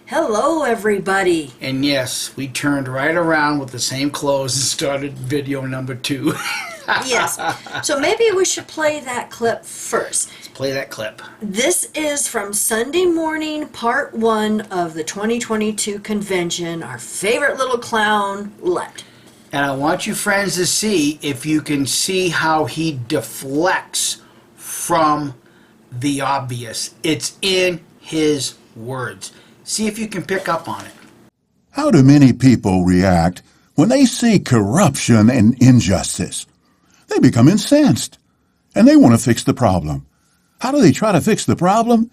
Hello, everybody. And yes, we turned right around with the same clothes and started video number 2. Yes. So maybe we should play that clip first. Let's play that clip. This is from Sunday morning, part 1 of the 2022 convention, our favorite little clown, Lett. And I want you friends to see if you can see how he deflects from the obvious. It's in his words. See if you can pick up on it. How do many people react when they see corruption and injustice? They become incensed, and they want to fix the problem. How do they try to fix the problem?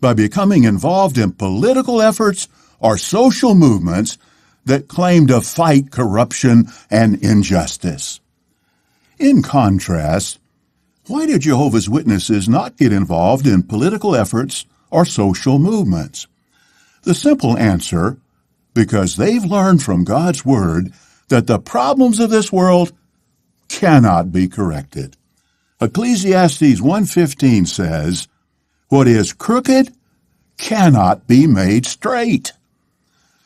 By becoming involved in political efforts or social movements that claim to fight corruption and injustice. In contrast, why do Jehovah's Witnesses not get involved in political efforts or social movements? The simple answer, because they've learned from God's Word that the problems of this world cannot be corrected. Ecclesiastes 1:15 says, "What is crooked cannot be made straight."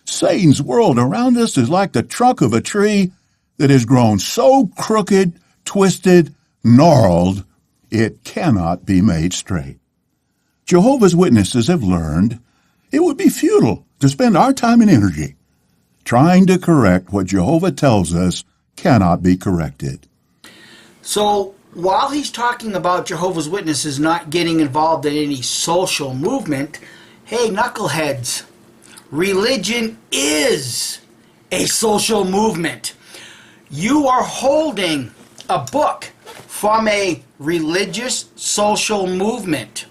Satan's world around us is like the trunk of a tree that has grown so crooked, twisted, gnarled, it cannot be made straight. Jehovah's Witnesses have learned it would be futile to spend our time and energy trying to correct what Jehovah tells us cannot be corrected. So, while he's talking about Jehovah's Witnesses not getting involved in any social movement, hey, knuckleheads, religion is a social movement. You are holding a book from a religious social movement.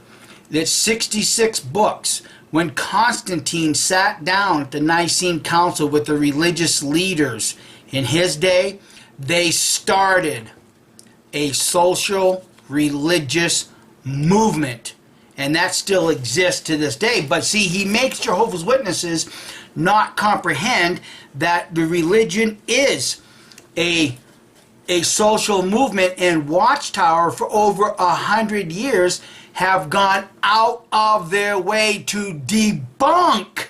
That's 66 books. When Constantine sat down at the Nicene Council with the religious leaders in his day, they started a social religious movement. And that still exists to this day. But see, he makes Jehovah's Witnesses not comprehend that the religion is a social movement, and Watchtower for over 100 years have gone out of their way to debunk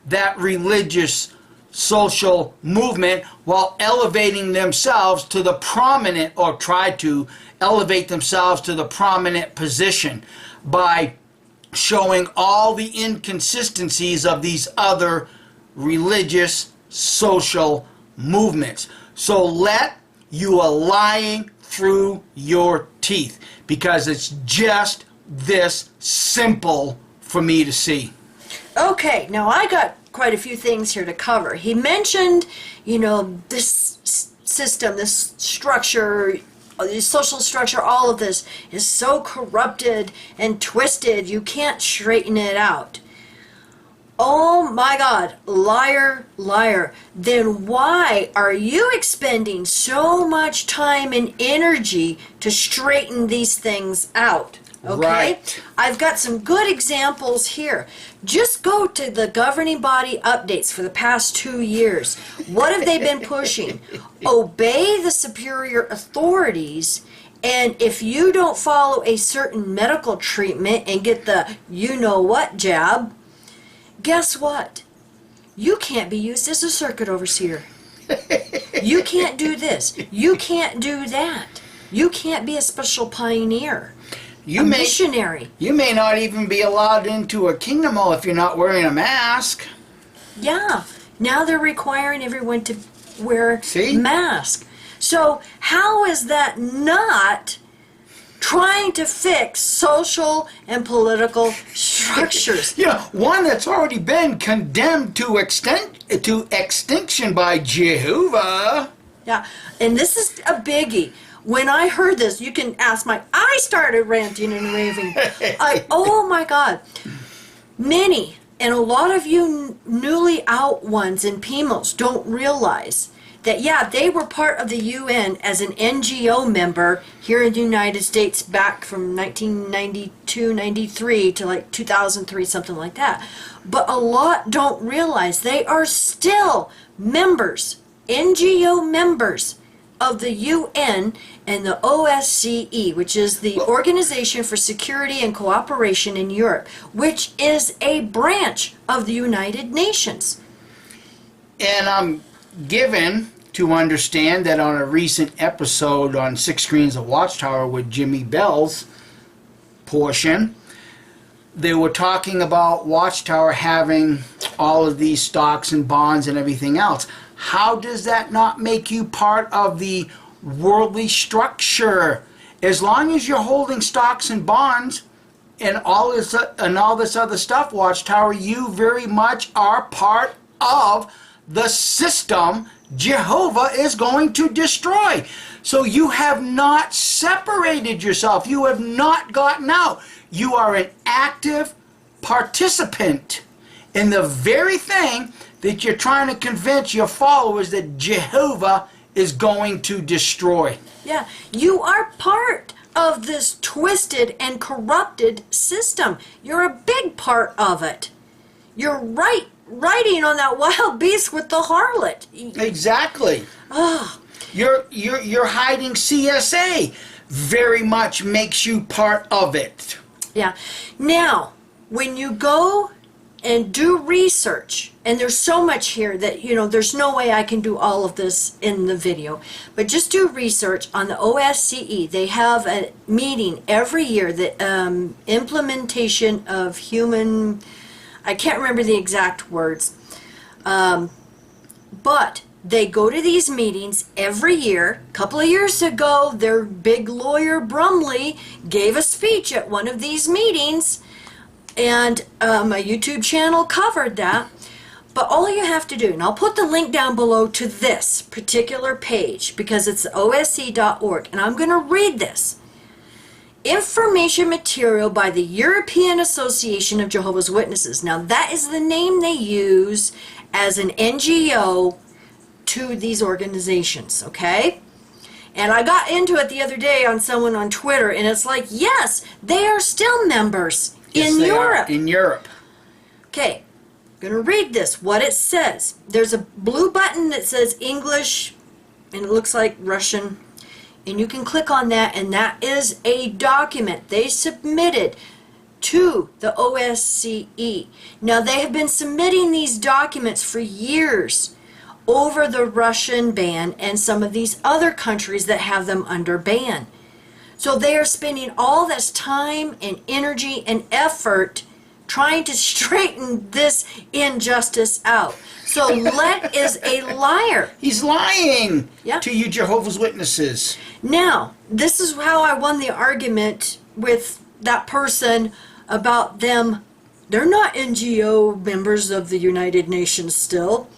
that religious social movement while elevating themselves to the prominent, or try to elevate themselves to the prominent position by showing all the inconsistencies of these other religious social movements. So let you are lying through your teeth, because it's just this simple for me to see. Okay, now I got quite a few things here to cover. He mentioned, this system, this structure, this social structure, all of this is so corrupted and twisted, you can't straighten it out. Oh my God, liar, liar. Then why are you expending so much time and energy to straighten these things out? Okay? Right. I've got some good examples here. Just go to the governing body updates for the past 2 years. What have they been pushing? Obey the superior authorities, and if you don't follow a certain medical treatment and get the you-know-what jab, guess what? You can't be used as a circuit overseer. You can't do this. You can't do that. You can't be a special pioneer. A missionary. You may not even be allowed into a kingdom hall if you're not wearing a mask. Yeah. Now they're requiring everyone to wear masks. So how is that not trying to fix social and political structures? One that's already been condemned to extinction by Jehovah. Yeah, and this is a biggie. When I heard this, you can ask I started ranting and raving. Oh my God. Many, and a lot of you newly out ones in PIMOs don't realize that, yeah, they were part of the UN as an NGO member here in the United States back from 1992, 93 to like 2003, something like that. But a lot don't realize they are still members, NGO members, of the UN and the OSCE, which is the Organization for Security and Cooperation in Europe, which is a branch of the United Nations. And I'm given to understand that on a recent episode on Six Screens of Watchtower with Jimmy Bell's portion, they were talking about Watchtower having all of these stocks and bonds and everything else. How does that not make you part of the worldly structure? As long as you're holding stocks and bonds and all this other stuff, Watchtower, you very much are part of the system Jehovah is going to destroy. So you have not separated yourself. You have not gotten out. You are an active participant in the very thing that you're trying to convince your followers that Jehovah is going to destroy. Yeah, you are part of this twisted and corrupted system. You're a big part of it. You're riding on that wild beast with the harlot. Exactly. Oh. You're hiding CSA. Very much makes you part of it. Yeah. Now, when you go and do research, and there's so much here that, there's no way I can do all of this in the video, but just do research on the OSCE. They have a meeting every year, the implementation of human, I can't remember the exact words, but they go to these meetings every year. A couple of years ago, their big lawyer Brumley gave a speech at one of these meetings, and a YouTube channel covered that. But all you have to do, and I'll put the link down below to this particular page because it's osce.org, and I'm going to read this. Information material by the European Association of Jehovah's Witnesses. Now that is the name they use as an NGO to these organizations, okay? And I got into it the other day on someone on Twitter, and it's like, yes, they are still members in Europe. In Europe. Okay, I'm going to read this, what it says. There's a blue button that says English, and it looks like Russian, and you can click on that, and that is a document they submitted to the OSCE. Now, they have been submitting these documents for years over the Russian ban and some of these other countries that have them under ban. So they are spending all this time and energy and effort trying to straighten this injustice out. So Lett is a liar. He's lying Yeah. to you Jehovah's Witnesses. Now, this is how I won the argument with that person about them. They're not NGO members of the United Nations still.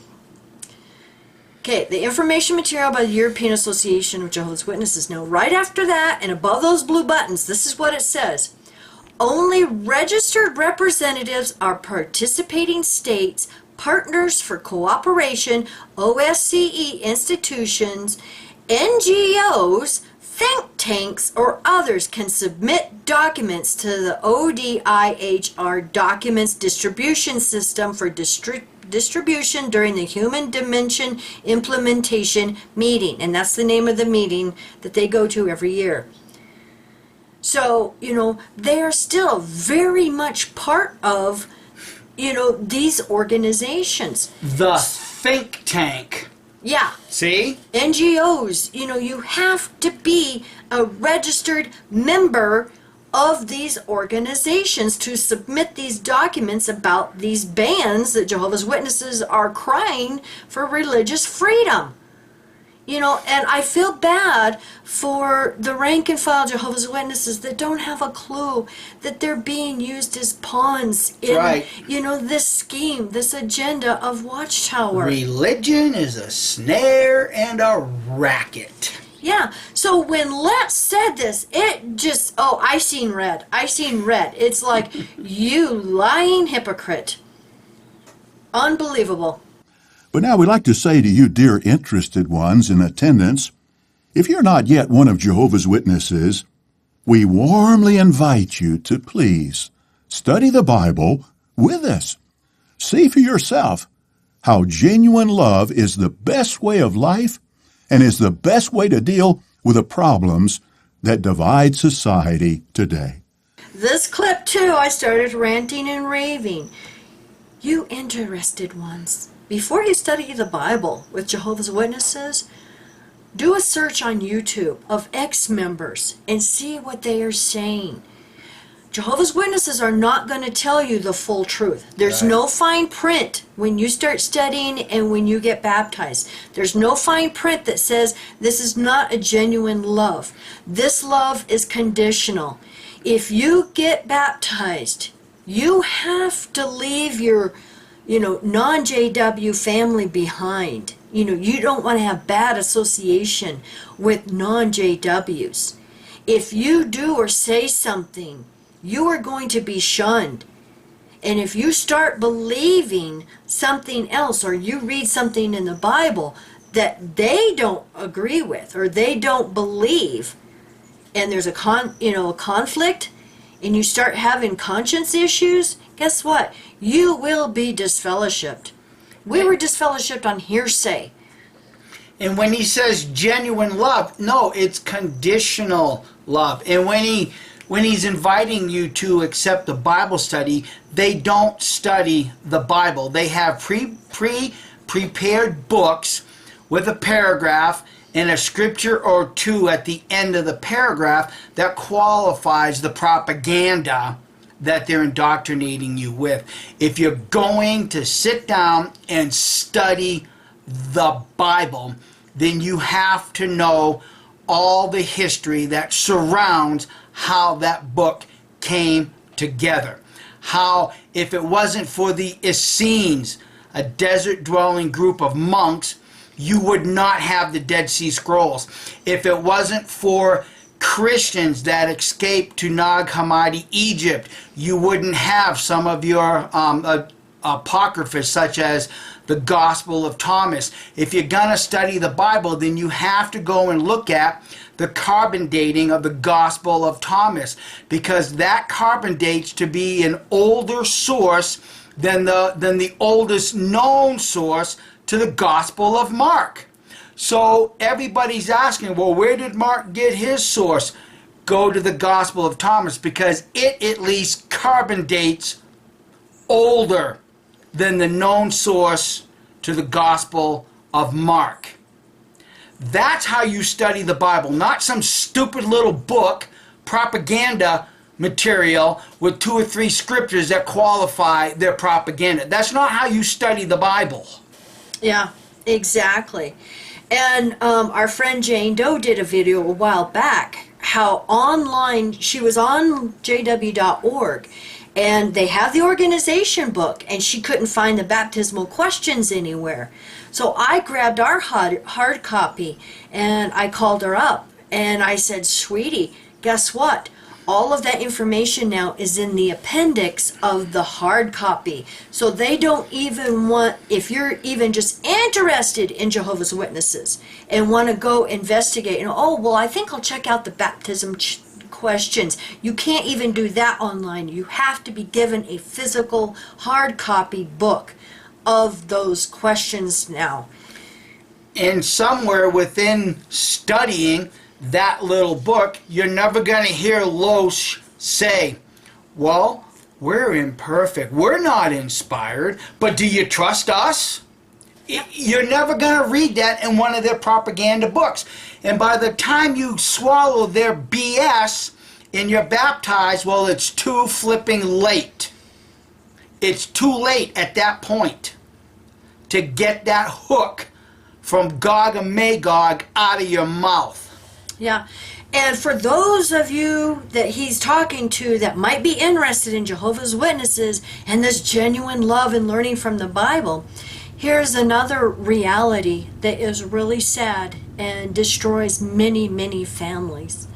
Okay, the information material by the European Association of Jehovah's Witnesses. Now, right after that, and above those blue buttons, this is what it says. Only registered representatives are participating states, partners for cooperation, OSCE institutions, NGOs, think tanks, or others can submit documents to the ODIHR Documents Distribution System for distribution during the Human Dimension Implementation Meeting. And that's the name of the meeting that they go to every year. So, they are still very much part of, these organizations. The think tank. Yeah. See? NGOs, you have to be a registered member of these organizations to submit these documents about these bans that Jehovah's Witnesses are crying for religious freedom. And I feel bad for the rank and file Jehovah's Witnesses that don't have a clue that they're being used as pawns in, right. This scheme, this agenda of Watchtower. Religion is a snare and a racket. Yeah, so when Lett said this, it just, I seen red. It's like, you lying hypocrite. Unbelievable. But now we'd like to say to you, dear interested ones in attendance, if you're not yet one of Jehovah's Witnesses, we warmly invite you to please study the Bible with us. See for yourself how genuine love is the best way of life and is the best way to deal with the problems that divide society today. This clip, too, I started ranting and raving. You interested ones, before you study the Bible with Jehovah's Witnesses, do a search on YouTube of ex-members and see what they are saying. Jehovah's Witnesses are not going to tell you the full truth. There's no fine print when you start studying and when you get baptized. There's no fine print that says this is not a genuine love. This love is conditional. If you get baptized, you have to leave your, non-JW family behind. You don't want to have bad association with non-JWs. If you do or say something, you are going to be shunned. And if you start believing something else, or you read something in the Bible that they don't agree with or they don't believe, and there's a conflict, and you start having conscience issues, guess what? You will be disfellowshipped. We were disfellowshipped on hearsay. And when he says genuine love, no, it's conditional love. And when he's inviting you to accept the Bible study, they don't study the Bible. They have prepared books with a paragraph and a scripture or two at the end of the paragraph that qualifies the propaganda that they're indoctrinating you with. If you're going to sit down and study the Bible, then you have to know all the history that surrounds how that book came together. How, if it wasn't for the Essenes, a desert-dwelling group of monks, you would not have the Dead Sea Scrolls. If it wasn't for Christians that escaped to Nag Hammadi, Egypt, you wouldn't have some of your apocrypha, such as the Gospel of Thomas. If you're going to study the Bible, then you have to go and look at the carbon dating of the Gospel of Thomas, because that carbon dates to be an older source than the oldest known source to the Gospel of Mark. So everybody's asking, well, where did Mark get his source? Go to the Gospel of Thomas, because it at least carbon dates older than the known source to the Gospel of Mark. That's how you study the Bible, not some stupid little book, propaganda material with 2 or 3 scriptures that qualify their propaganda. That's not how you study the Bible. Yeah, exactly. And our friend Jane Doe did a video a while back, how online, she was on jw.org, and they have the organization book, and she couldn't find the baptismal questions anywhere. So I grabbed our hard copy, and I called her up, and I said, sweetie, guess what? All of that information now is in the appendix of the hard copy. So they don't even want, if you're even just interested in Jehovah's Witnesses and want to go investigate, I think I'll check out the baptism questions. You can't even do that online. You have to be given a physical hard copy book of those questions now. And somewhere within studying that little book, you're never going to hear Loesch say, well, we're imperfect, we're not inspired, but do you trust us? You're never going to read that in one of their propaganda books. And by the time you swallow their BS and you're baptized, well, it's too flipping late. It's too late at that point to get that hook from Gog and Magog out of your mouth. Yeah, and for those of you that he's talking to that might be interested in Jehovah's Witnesses and this genuine love and learning from the Bible, here's another reality that is really sad and destroys many, many families.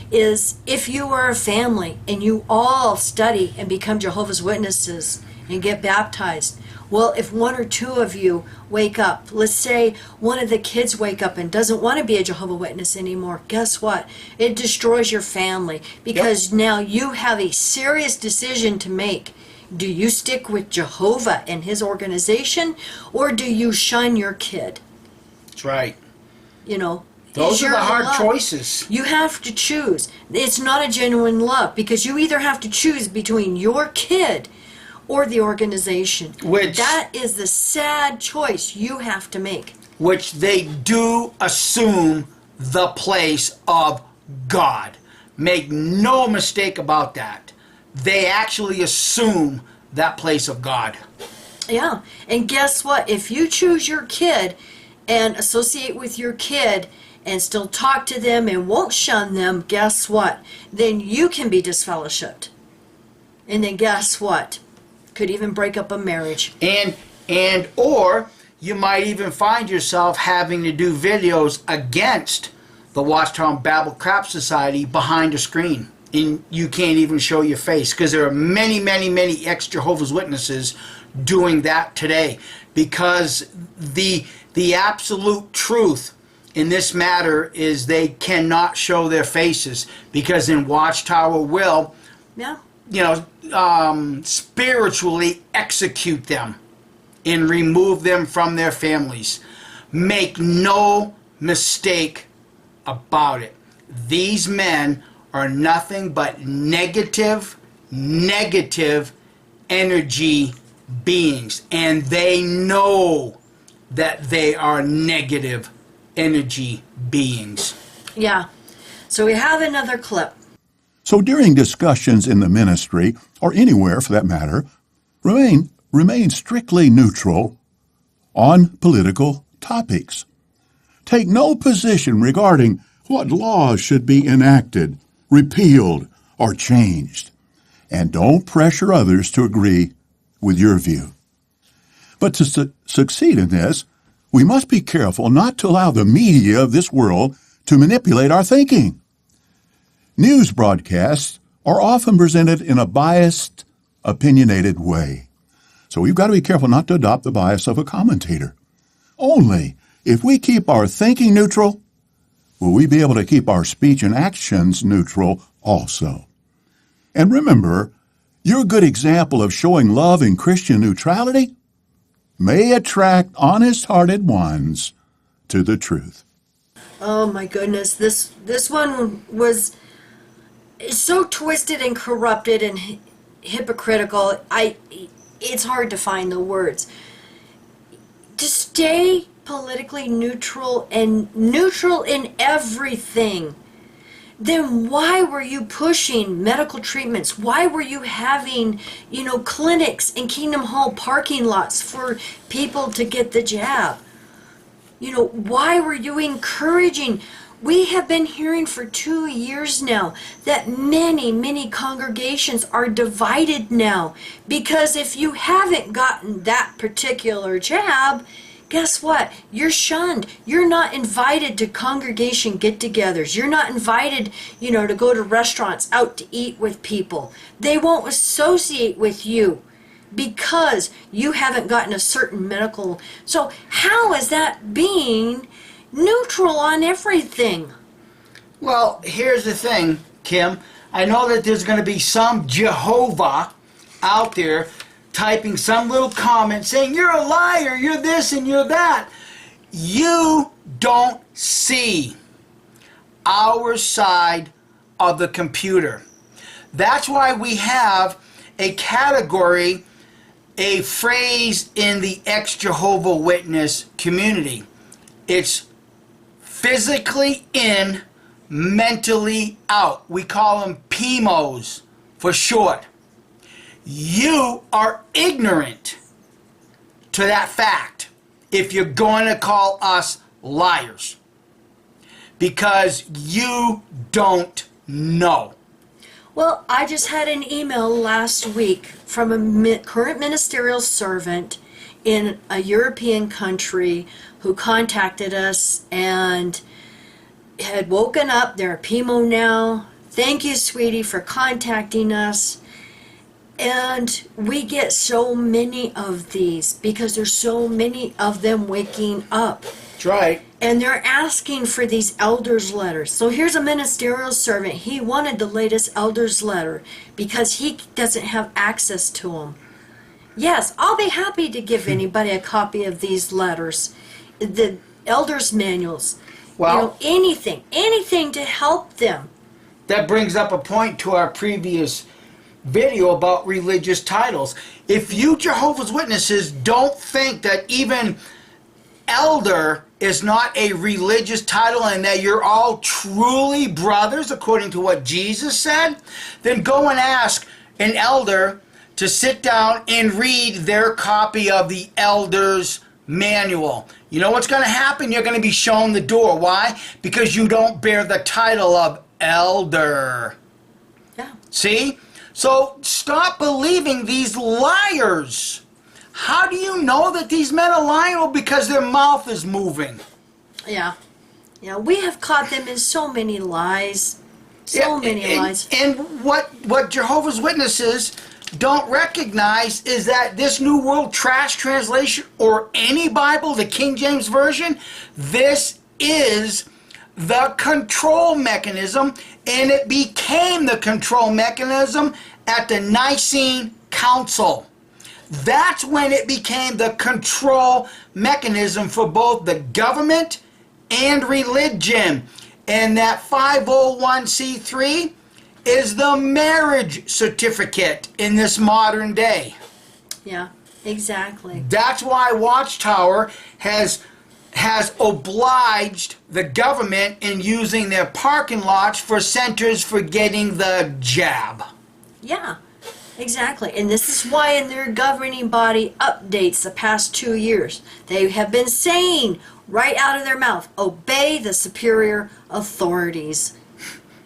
Is if you are a family and you all study and become Jehovah's Witnesses and get baptized, well, if 1 or 2 of you wake up, let's say one of the kids wake up and doesn't want to be a Jehovah's Witness anymore, guess what? It destroys your family, because now you have a serious decision to make. Do you stick with Jehovah and his organization, or do you shun your kid? That's right. You know, Those is are your the hard love. choices. You have to choose. It's not a genuine love because you either have to choose between your kid or the organization. That is the sad choice you have to make. Which they do assume the place of God. Make no mistake about that. They actually assume that place of God. Yeah. And guess what? If you choose your kid and associate with your kid and still talk to them and won't shun them, guess what? Then you can be disfellowshipped. And then guess what? Could even break up a marriage. Or you might even find yourself having to do videos against the Watchtower Bible Crap Society behind a screen. And you can't even show your face because there are many, many, many ex-Jehovah's Witnesses doing that today. Because the absolute truth in this matter is they cannot show their faces because then Watchtower will, spiritually execute them and remove them from their families. Make no mistake about it. These men are nothing but negative energy beings, and they know that they are negative energy beings. Yeah. So we have another clip. So during discussions in the ministry, or anywhere for that matter, remain strictly neutral on political topics. Take no position regarding what laws should be enacted, repealed, or changed. And don't pressure others to agree with your view. But to succeed in this, we must be careful not to allow the media of this world to manipulate our thinking. News broadcasts are often presented in a biased, opinionated way. So we've got to be careful not to adopt the bias of a commentator. Only if we keep our thinking neutral, will we be able to keep our speech and actions neutral also. And remember, your good example of showing love in Christian neutrality may attract honest-hearted ones to the truth. Oh my goodness, this one was so twisted and corrupted and hypocritical. It's hard to find the words. To stay politically neutral and neutral in everything, then why were you pushing medical treatments? Why were you having, clinics in Kingdom Hall parking lots for people to get the jab? Why were you encouraging? We have been hearing for 2 years now that many, many congregations are divided now because if you haven't gotten that particular jab, guess what? You're shunned. You're not invited to congregation get-togethers. You're not invited, to go to restaurants, out to eat with people. They won't associate with you because you haven't gotten a certain medical. So how is that being neutral on everything? Well, here's the thing, Kim. I know that there's going to be some Jehovah out there typing some little comment saying, you're a liar, you're this and you're that. You don't see our side of the computer. That's why we have a category, a phrase in the ex-Jehovah Witness community. It's physically in, mentally out. We call them PMOs for short. You are ignorant to that fact if you're going to call us liars, because you don't know. Well, I just had an email last week from a current ministerial servant in a European country who contacted us and had woken up. They're a PMO now. Thank you, sweetie, for contacting us. And we get so many of these because there's so many of them waking up. That's right. And they're asking for these elders' letters. So here's a ministerial servant. He wanted the latest elders' letter because he doesn't have access to them. Yes, I'll be happy to give anybody a copy of these letters, the elders' manuals. Well, anything to help them. that brings up a point to our previous video about religious titles. If you Jehovah's Witnesses don't think that even elder is not a religious title and that you're all truly brothers according to what Jesus said, then go and ask an elder to sit down and read their copy of the elder's manual. You know what's going to happen? You're going to be shown the door. Why? Because you don't bear the title of elder. Yeah. See? So stop believing these liars. How do you know that these men are lying? Well, because their mouth is moving. Yeah. Yeah, we have caught them in so many lies. Many lies. And what Jehovah's Witnesses don't recognize is that this New World Trash Translation or any Bible, the King James Version, this is the control mechanism, and it became the control mechanism at the Nicene Council. That's when it became the control mechanism for both the government and religion. And that 501c3 is the marriage certificate in this modern day. Yeah, exactly. That's why Watchtower has obliged the government in using their parking lots for centers for getting the jab. Yeah, exactly. And this is why in their governing body updates the past 2 years, they have been saying right out of their mouth, obey the superior authorities.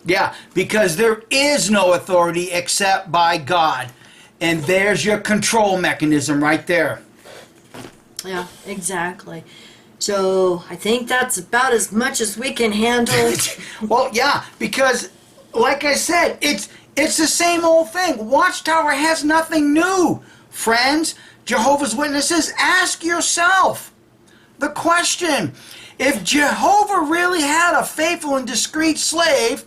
Yeah, because there is no authority except by God. And there's your control mechanism right there. Yeah, exactly. So I think that's about as much as we can handle. Well, yeah, because like I said, it's the same old thing. Watchtower has nothing new. Friends, Jehovah's Witnesses, ask yourself the question. If Jehovah really had a faithful and discreet slave,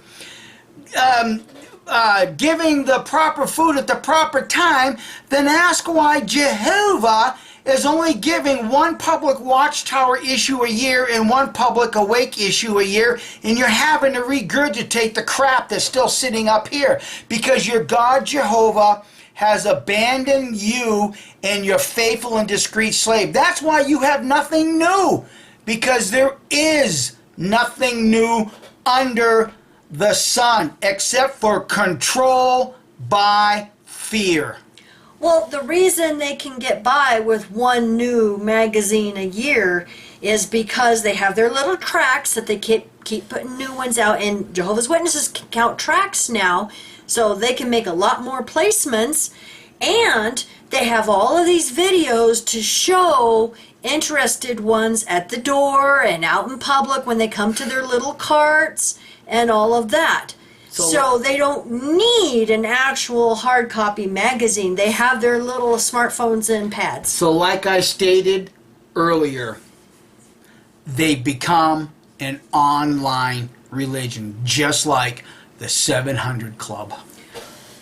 giving the proper food at the proper time, then ask why Jehovah is only giving one public Watchtower issue a year and one public Awake issue a year, and you're having to regurgitate the crap that's still sitting up here because your God Jehovah has abandoned you and your faithful and discreet slave. That's why you have nothing new, because there is nothing new under the sun except for control by fear. Well, the reason they can get by with one new magazine a year is because they have their little tracts that they keep putting new ones out, and Jehovah's Witnesses can count tracts now, so they can make a lot more placements, and they have all of these videos to show interested ones at the door and out in public when they come to their little carts and all of that. So they don't need an actual hard copy magazine. They have their little smartphones and pads. So like I stated earlier, they become an online religion, just like the 700 Club.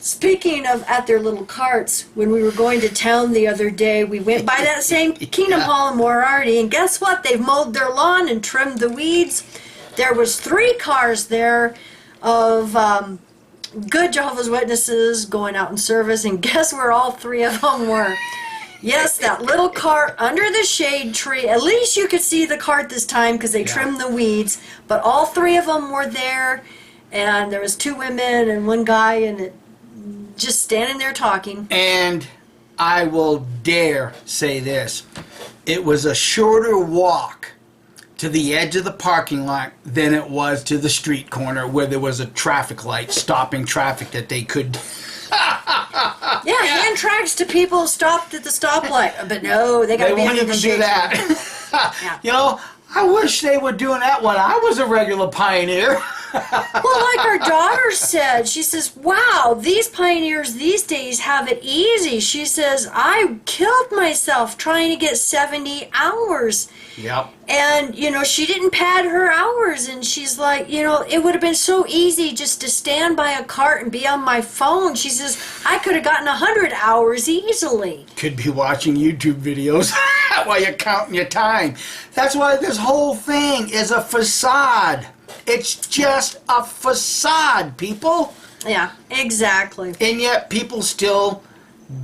Speaking of at their little carts, when we were going to town the other day, we went by that same Kingdom Hall in Moriarty, and guess what? They've mowed their lawn and trimmed the weeds. There was 3 cars there of good Jehovah's Witnesses going out in service, and guess where all 3 of them were? Yes, that little cart under the shade tree. At least you could see the cart this time because they trimmed the weeds, but all 3 of them were there, and there was 2 women and 1 guy, and it just standing there talking. And I will dare say this, it was a shorter walk to the edge of the parking lot than it was to the street corner where there was a traffic light stopping traffic that they could. Yeah, hand tracks to people stopped at the stoplight, but no, they got to be won't under even the do shade. that. Yeah. You know, I wish they were doing that when I was a regular pioneer. Well, like our daughter said, she says, wow, these pioneers these days have it easy. She says, I killed myself trying to get 70 hours. Yep. And, you know, she didn't pad her hours. And she's like, you know, it would have been so easy just to stand by a cart and be on my phone. She says, I could have gotten 100 hours easily. Could be watching YouTube videos that while you're counting your time. That's why this whole thing is a facade. It's just a facade, people. Yeah, exactly. And yet people still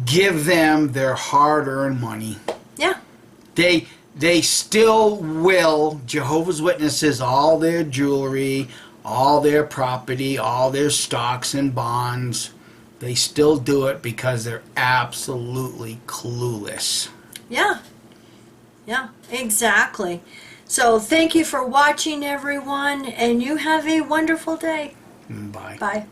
give them their hard-earned money. Yeah. They still will, Jehovah's Witnesses, all their jewelry, all their property, all their stocks and bonds. They still do it because they're absolutely clueless. Yeah. Yeah, exactly. So thank you for watching, everyone, and you have a wonderful day. Bye. Bye.